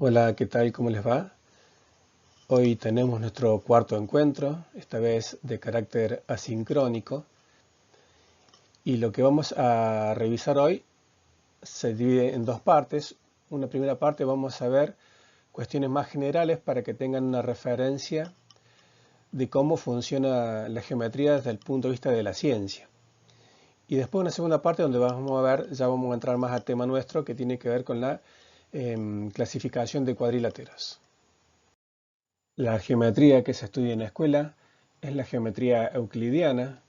Hola, ¿qué tal? ¿Cómo les va? Hoy tenemos nuestro cuarto encuentro, esta vez de carácter asincrónico, y lo que vamos a revisar hoy se divide en dos partes. Una primera parte vamos a ver cuestiones más generales para que tengan una referencia de cómo funciona la geometría desde el punto de vista de la ciencia. Y después una segunda parte donde vamos a ver, ya vamos a entrar más al tema nuestro que tiene que ver con la clasificación de cuadriláteros. La geometría que se estudia en la escuela es la geometría euclidiana,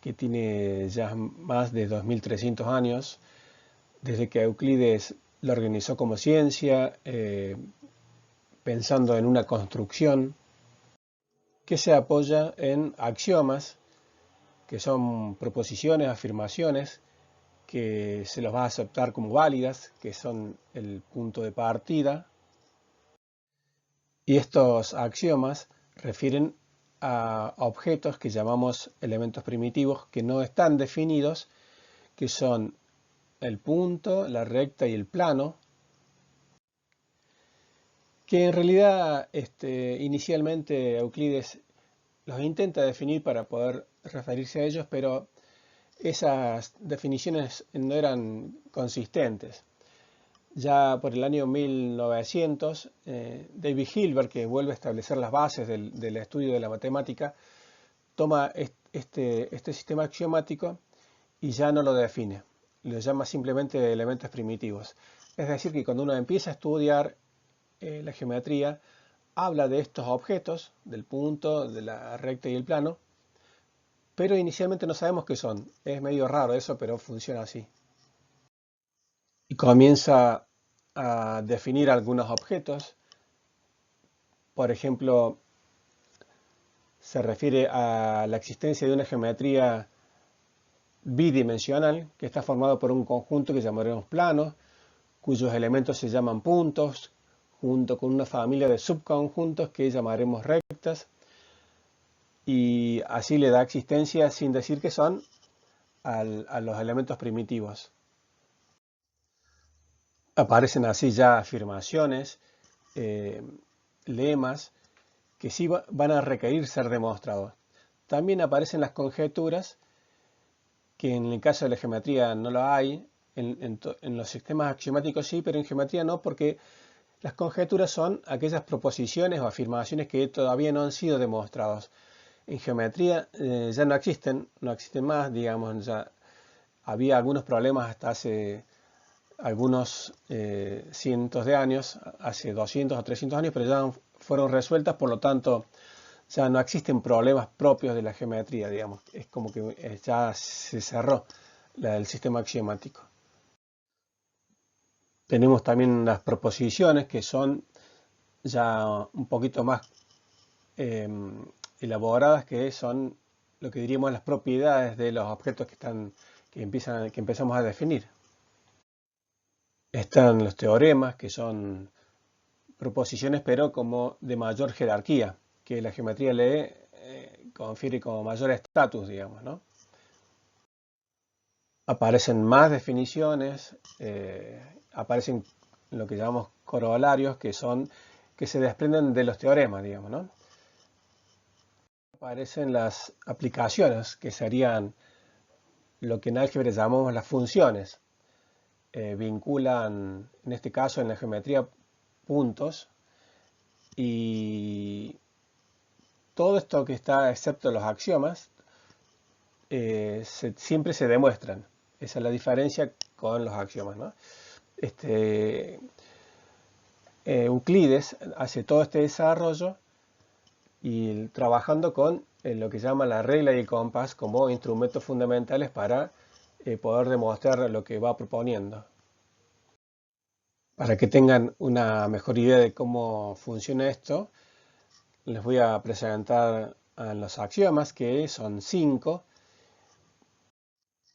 que tiene ya más de 2300 años, desde que Euclides la organizó como ciencia, pensando en una construcción que se apoya en axiomas, que son proposiciones, afirmaciones, que se los va a aceptar como válidas, que son el punto de partida. Y estos axiomas refieren a objetos que llamamos elementos primitivos que no están definidos, que son el punto, la recta y el plano, que en realidad inicialmente Euclides los intenta definir para poder referirse a ellos, pero esas definiciones no eran consistentes. Ya por el año 1900, David Hilbert, que vuelve a establecer las bases del estudio de la matemática, toma este sistema axiomático y ya no lo define. Lo llama simplemente elementos primitivos. Es decir, que cuando uno empieza a estudiar la geometría, habla de estos objetos, del punto, de la recta y el plano, pero inicialmente no sabemos qué son. Es medio raro eso, pero funciona así. Y comienza a definir algunos objetos. Por ejemplo, se refiere a la existencia de una geometría bidimensional que está formado por un conjunto que llamaremos plano, cuyos elementos se llaman puntos, junto con una familia de subconjuntos que llamaremos rectas, y así le da existencia sin decir que son a los elementos primitivos. Aparecen así ya afirmaciones, eh, lemas, que sí van a requerir ser demostrados. También aparecen las conjeturas, que en el caso de la geometría no lo hay, en los sistemas axiomáticos sí, pero en geometría no, porque las conjeturas son aquellas proposiciones o afirmaciones que todavía no han sido demostradas. En geometría ya no existen más, digamos, ya había algunos problemas hasta hace algunos cientos de años, hace 200 o 300 años, pero ya fueron resueltas, por lo tanto ya no existen problemas propios de la geometría, digamos. Es como que ya se cerró el sistema axiomático. Tenemos también las proposiciones que son ya un poquito más eh, elaboradas, que son lo que diríamos las propiedades de los objetos que empezamos a definir. Están los teoremas, que son proposiciones pero como de mayor jerarquía, que la geometría le confiere como mayor estatus, digamos, ¿no? Aparecen más definiciones, aparecen lo que llamamos corolarios, que se desprenden de los teoremas, digamos, ¿no? Aparecen las aplicaciones, que serían lo que en álgebra llamamos las funciones. Vinculan, en este caso en la geometría, puntos, y todo esto que está, excepto los axiomas, siempre se demuestran. Esa es la diferencia con los axiomas, ¿no? Euclides hace todo este desarrollo y trabajando con lo que llama la regla y el compás como instrumentos fundamentales para poder demostrar lo que va proponiendo. Para que tengan una mejor idea de cómo funciona esto, les voy a presentar los axiomas, que son 5.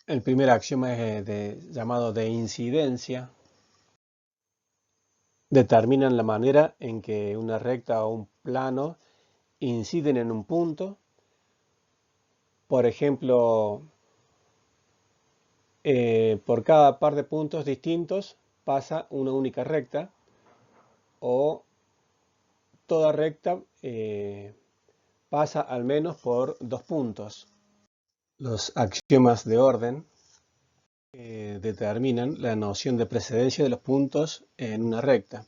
El primer axioma es llamado de incidencia. Determinan la manera en que una recta o un plano inciden en un punto. Por ejemplo, por cada par de puntos distintos pasa una única recta. o toda recta pasa al menos por dos puntos. Los axiomas de orden determinan la noción de precedencia de los puntos en una recta.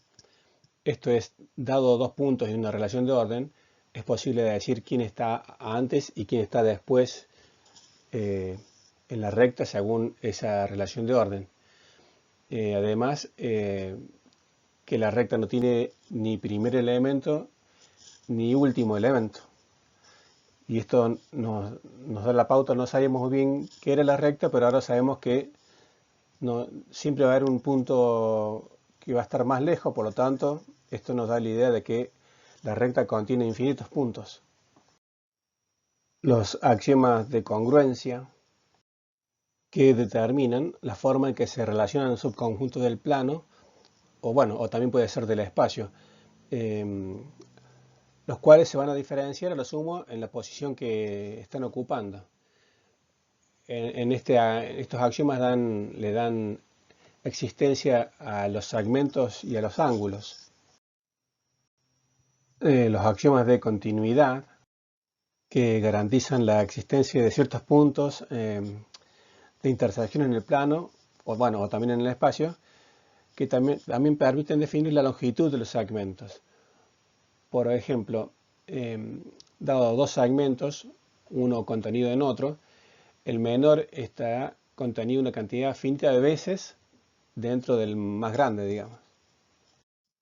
Esto es, dado dos puntos en una relación de orden, es posible decir quién está antes y quién está después en la recta según esa relación de orden. Además, que la recta no tiene ni primer elemento ni último elemento. Y esto nos da la pauta, no sabíamos muy bien qué era la recta, pero ahora sabemos que siempre va a haber un punto que va a estar más lejos, por lo tanto, esto nos da la idea de que la recta contiene infinitos puntos. Los axiomas de congruencia, que determinan la forma en que se relacionan subconjuntos del plano, o también puede ser del espacio, los cuales se van a diferenciar a lo sumo en la posición que están ocupando. Estos axiomas le dan existencia a los segmentos y a los ángulos. Los axiomas de continuidad, que garantizan la existencia de ciertos puntos de intersección en el plano, o también en el espacio, que también permiten definir la longitud de los segmentos. Por ejemplo, dado dos segmentos, uno contenido en otro, el menor está contenido una cantidad finita de veces dentro del más grande, digamos.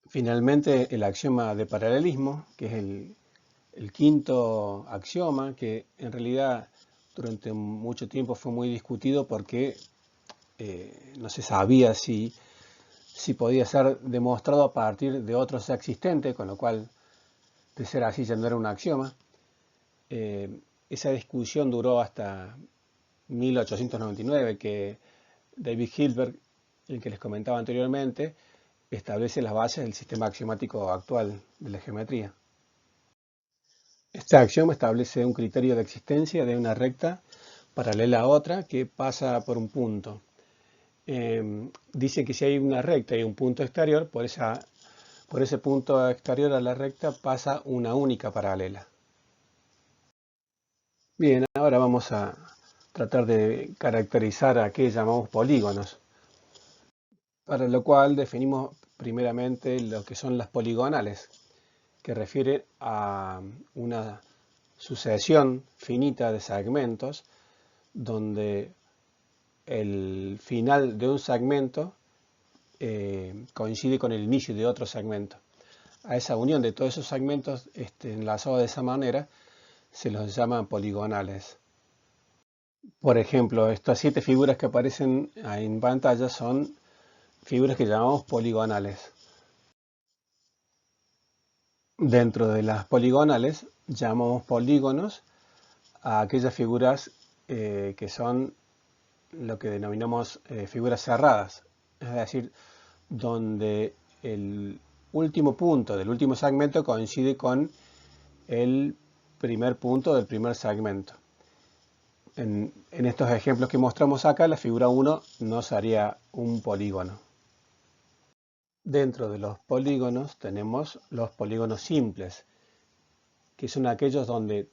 Finalmente, el axioma de paralelismo, que es el quinto axioma, que en realidad durante mucho tiempo fue muy discutido porque no se sabía si podía ser demostrado a partir de otros existentes, con lo cual, de ser así, ya no era un axioma. Esa discusión duró hasta 1899, que David Hilbert, el que les comentaba anteriormente, establece las bases del sistema axiomático actual de la geometría. Este axioma establece un criterio de existencia de una recta paralela a otra que pasa por un punto. Dice que si hay una recta y un punto exterior, por ese punto exterior a la recta pasa una única paralela. Bien, ahora vamos a tratar de caracterizar a qué llamamos polígonos, para lo cual definimos primeramente lo que son las poligonales, que refiere a una sucesión finita de segmentos donde el final de un segmento coincide con el inicio de otro segmento. A esa unión de todos esos segmentos enlazados de esa manera se los llama poligonales. Por ejemplo, estas 7 figuras que aparecen en pantalla son figuras que llamamos poligonales. Dentro de las poligonales llamamos polígonos a aquellas figuras que son lo que denominamos figuras cerradas, es decir, donde el último punto del último segmento coincide con el primer punto del primer segmento. En estos ejemplos que mostramos acá, la figura 1 no sería un polígono. Dentro de los polígonos tenemos los polígonos simples, que son aquellos donde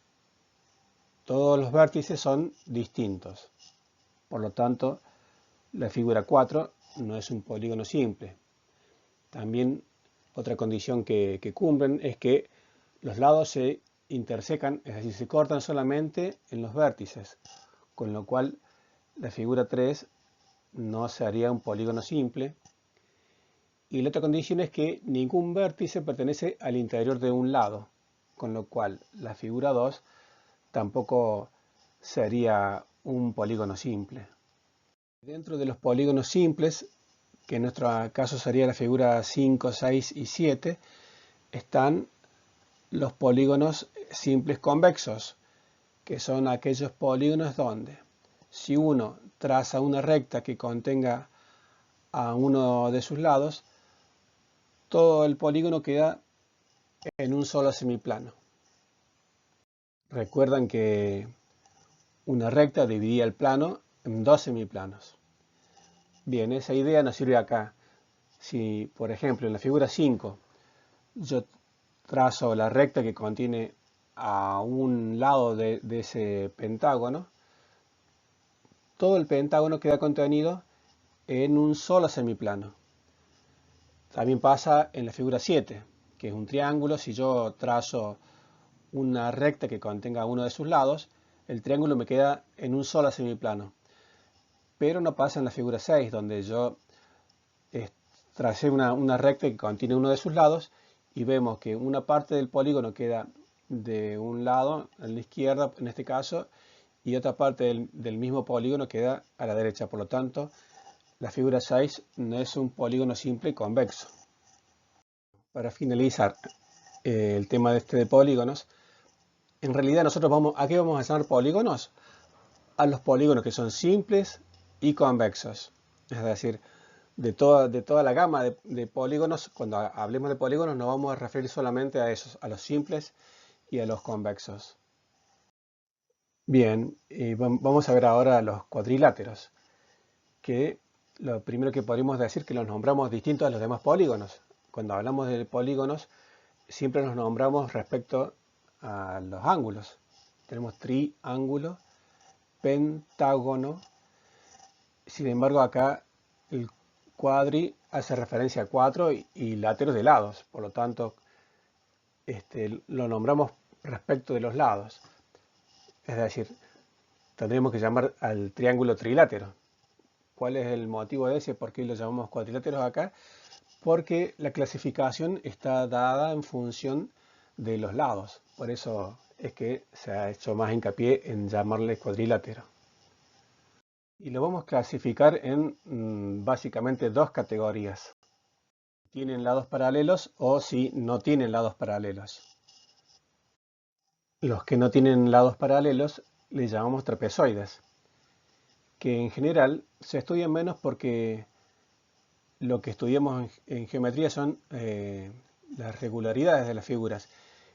todos los vértices son distintos. Por lo tanto, la figura 4 no es un polígono simple. También otra condición que cumplen es que los lados se intersecan, es decir, se cortan solamente en los vértices, con lo cual la figura 3 no sería un polígono simple. Y la otra condición es que ningún vértice pertenece al interior de un lado, con lo cual la figura 2 tampoco sería un polígono simple. Dentro de los polígonos simples, que en nuestro caso sería la figura 5, 6 y 7, están los polígonos simples convexos, que son aquellos polígonos donde si uno traza una recta que contenga a uno de sus lados, todo el polígono queda en un solo semiplano. Recuerdan que una recta dividía el plano en dos semiplanos. Bien, esa idea nos sirve acá. Si, por ejemplo, en la figura 5 yo trazo la recta que contiene a un lado de ese pentágono, todo el pentágono queda contenido en un solo semiplano. También pasa en la figura 7, que es un triángulo. Si yo trazo una recta que contenga uno de sus lados, el triángulo me queda en un solo semiplano. Pero no pasa en la figura 6, donde yo tracé una recta que contiene uno de sus lados y vemos que una parte del polígono queda de un lado, a la izquierda en este caso, y otra parte del mismo polígono queda a la derecha. Por lo tanto, la figura 6 no es un polígono simple convexo. Para finalizar el tema de polígonos, en realidad nosotros ¿a qué vamos a llamar polígonos? A los polígonos que son simples y convexos. Es decir, de toda la gama de polígonos, cuando hablemos de polígonos nos vamos a referir solamente a esos, a los simples y a los convexos. Bien, vamos a ver ahora los cuadriláteros, que lo primero que podríamos decir que los nombramos distintos a los demás polígonos. Cuando hablamos de polígonos, siempre nos nombramos respecto a los ángulos. Tenemos triángulo, pentágono. Sin embargo, acá el cuadri hace referencia a cuatro y láteros de lados. Por lo tanto, lo nombramos respecto de los lados. Es decir, tendríamos que llamar al triángulo trilátero. ¿Cuál es el motivo de ese? ¿Por qué lo llamamos cuadriláteros acá? Porque la clasificación está dada en función de los lados. Por eso es que se ha hecho más hincapié en llamarle cuadrilátero. Y lo vamos a clasificar en básicamente dos categorías. Tienen lados paralelos o si no tienen lados paralelos. Los que no tienen lados paralelos les llamamos trapezoides, que en general se estudian menos porque lo que estudiamos en geometría son las regularidades de las figuras.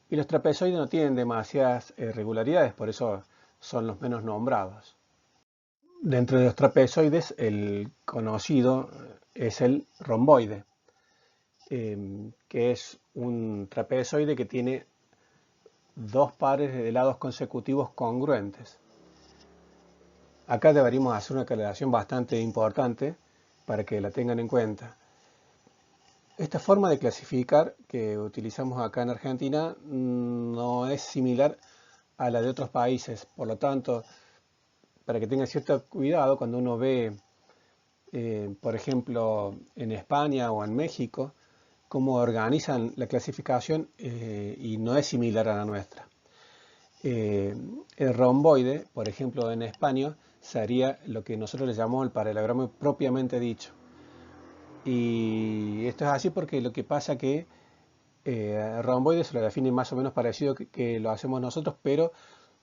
Y los trapezoides no tienen demasiadas regularidades, por eso son los menos nombrados. Dentro de los trapezoides, el conocido es el romboide, que es un trapezoide que tiene dos pares de lados consecutivos congruentes. Acá deberíamos hacer una aclaración bastante importante para que la tengan en cuenta. Esta forma de clasificar que utilizamos acá en Argentina no es similar a la de otros países. Por lo tanto, para que tengan cierto cuidado cuando uno ve, por ejemplo, en España o en México, cómo organizan la clasificación y no es similar a la nuestra. El romboide, por ejemplo, en España, sería lo que nosotros le llamamos el paralelogramo propiamente dicho. Y esto es así porque lo que pasa que el romboide se lo define más o menos parecido que lo hacemos nosotros, pero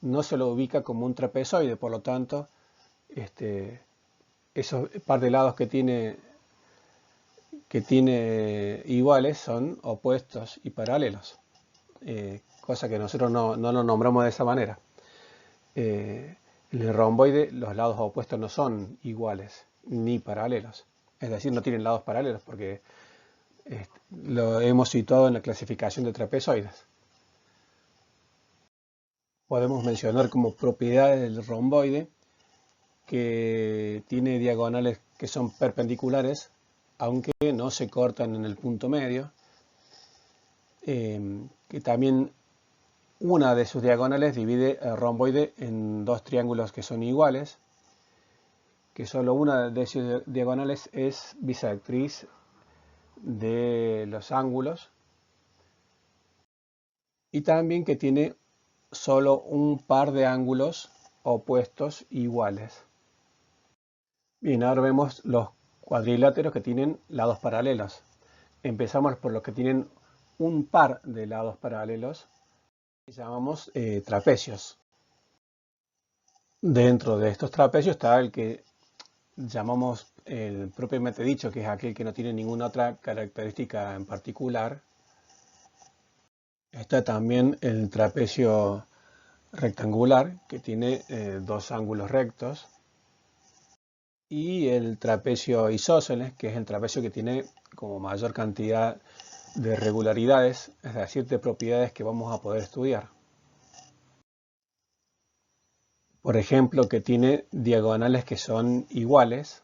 no se lo ubica como un trapezoide. Por lo tanto, esos par de lados que tiene iguales son opuestos y paralelos, cosa que nosotros no lo nombramos de esa manera. En el romboide los lados opuestos no son iguales ni paralelos, es decir, no tienen lados paralelos porque lo hemos situado en la clasificación de trapezoides. Podemos mencionar como propiedades del romboide que tiene diagonales que son perpendiculares, aunque no se cortan en el punto medio, que también una de sus diagonales divide el romboide en dos triángulos que son iguales, que solo una de sus diagonales es bisectriz de los ángulos, y también que tiene solo un par de ángulos opuestos iguales. Bien, ahora vemos los cuadriláteros que tienen lados paralelos. Empezamos por los que tienen un par de lados paralelos, que llamamos trapecios. Dentro de estos trapecios está el que llamamos propiamente dicho, que es aquel que no tiene ninguna otra característica en particular. Está también el trapecio rectangular, que tiene dos ángulos rectos. Y el trapecio isósceles, que es el trapecio que tiene como mayor cantidad de regularidades, es decir, de propiedades que vamos a poder estudiar. Por ejemplo, que tiene diagonales que son iguales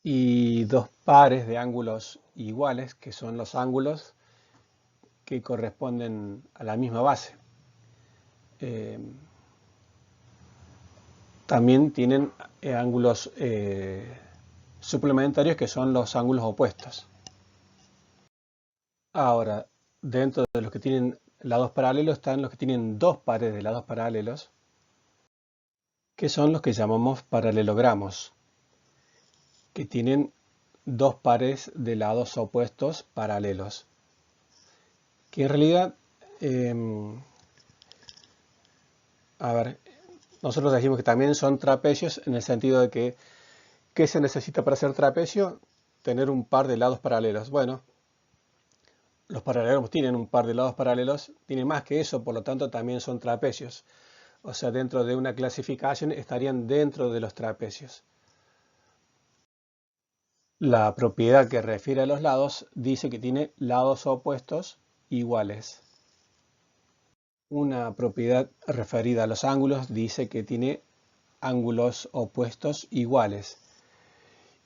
y dos pares de ángulos iguales, que son los ángulos que corresponden a la misma base. También tienen ángulos suplementarios que son los ángulos opuestos. Ahora, dentro de los que tienen lados paralelos están los que tienen dos pares de lados paralelos, que son los que llamamos paralelogramos, que tienen dos pares de lados opuestos paralelos, que en realidad, nosotros decimos que también son trapecios en el sentido de que, ¿qué se necesita para ser trapecio? Tener un par de lados paralelos. Bueno, los paralelos tienen un par de lados paralelos, tienen más que eso, por lo tanto también son trapecios. O sea, dentro de una clasificación estarían dentro de los trapecios. La propiedad que refiere a los lados dice que tiene lados opuestos iguales. Una propiedad referida a los ángulos dice que tiene ángulos opuestos iguales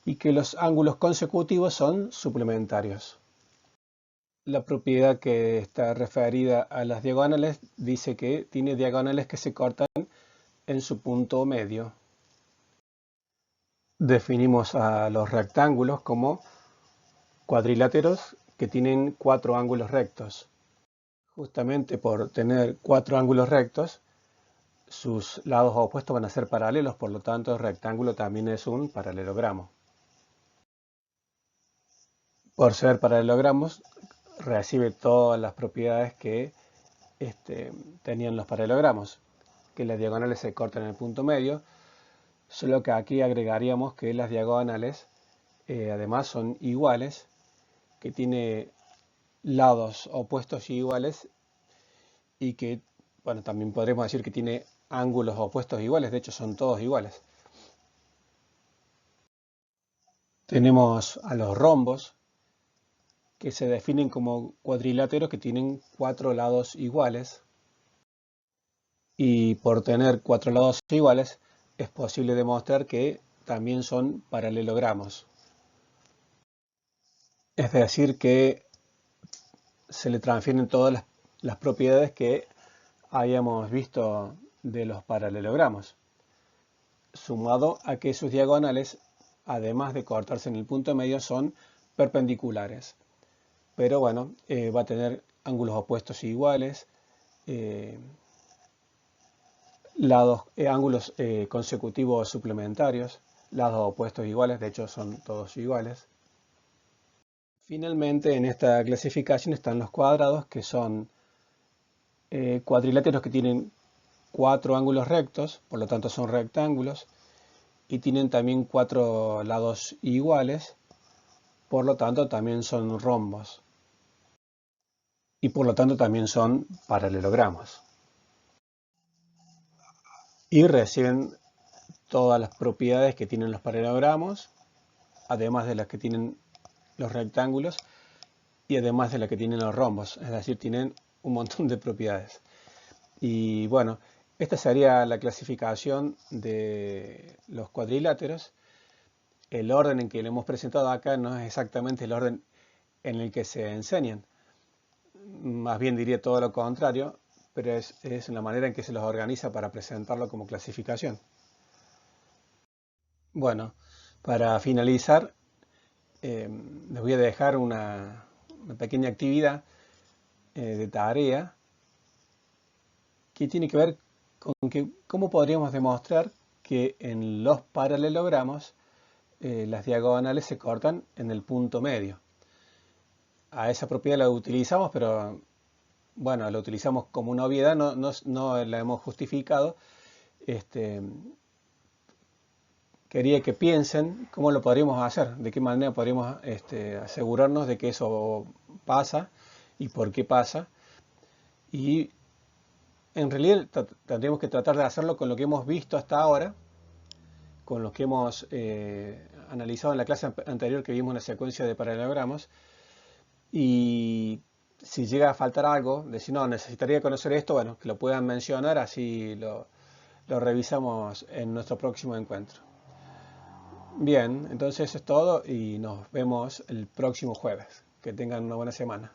y que los ángulos consecutivos son suplementarios. La propiedad que está referida a las diagonales dice que tiene diagonales que se cortan en su punto medio. Definimos a los rectángulos como cuadriláteros que tienen cuatro ángulos rectos. Justamente por tener cuatro ángulos rectos, sus lados opuestos van a ser paralelos, por lo tanto el rectángulo también es un paralelogramo. Por ser paralelogramos, recibe todas las propiedades que tenían los paralelogramos, que las diagonales se cortan en el punto medio, solo que aquí agregaríamos que las diagonales además son iguales, que tiene lados opuestos iguales y que, bueno, también podremos decir que tiene ángulos opuestos iguales, de hecho son todos iguales. Tenemos a los rombos, que se definen como cuadriláteros que tienen cuatro lados iguales. Y por tener cuatro lados iguales, es posible demostrar que también son paralelogramos. Es decir, que se le transfieren todas las propiedades que hayamos visto de los paralelogramos, sumado a que sus diagonales, además de cortarse en el punto medio, son perpendiculares. Pero bueno, va a tener ángulos opuestos iguales, ángulos consecutivos suplementarios, lados opuestos iguales, de hecho son todos iguales. Finalmente, en esta clasificación están los cuadrados, que son cuadriláteros que tienen cuatro ángulos rectos, por lo tanto son rectángulos, y tienen también cuatro lados iguales, por lo tanto también son rombos, y por lo tanto también son paralelogramos. Y reciben todas las propiedades que tienen los paralelogramos, además de las que tienen los rectángulos y además de las que tienen los rombos, es decir, tienen un montón de propiedades. Y bueno, esta sería la clasificación de los cuadriláteros. El orden en que lo hemos presentado acá no es exactamente el orden en el que se enseñan. Más bien diría todo lo contrario, pero es la manera en que se los organiza para presentarlo como clasificación. Bueno, para finalizar, les voy a dejar una pequeña actividad de tarea que tiene que ver con cómo podríamos demostrar que en los paralelogramos las diagonales se cortan en el punto medio. A esa propiedad la utilizamos, pero bueno, la utilizamos como una obviedad, no la hemos justificado. Quería que piensen cómo lo podríamos hacer, de qué manera podríamos asegurarnos de que eso pasa y por qué pasa. Y en realidad tendríamos que tratar de hacerlo con lo que hemos visto hasta ahora, con lo que hemos analizado en la clase anterior que vimos una secuencia de paralelogramos, Y si llega a faltar algo, decir, no, necesitaría conocer esto, bueno, que lo puedan mencionar, así lo revisamos en nuestro próximo encuentro. Bien, entonces eso es todo y nos vemos el próximo jueves. Que tengan una buena semana.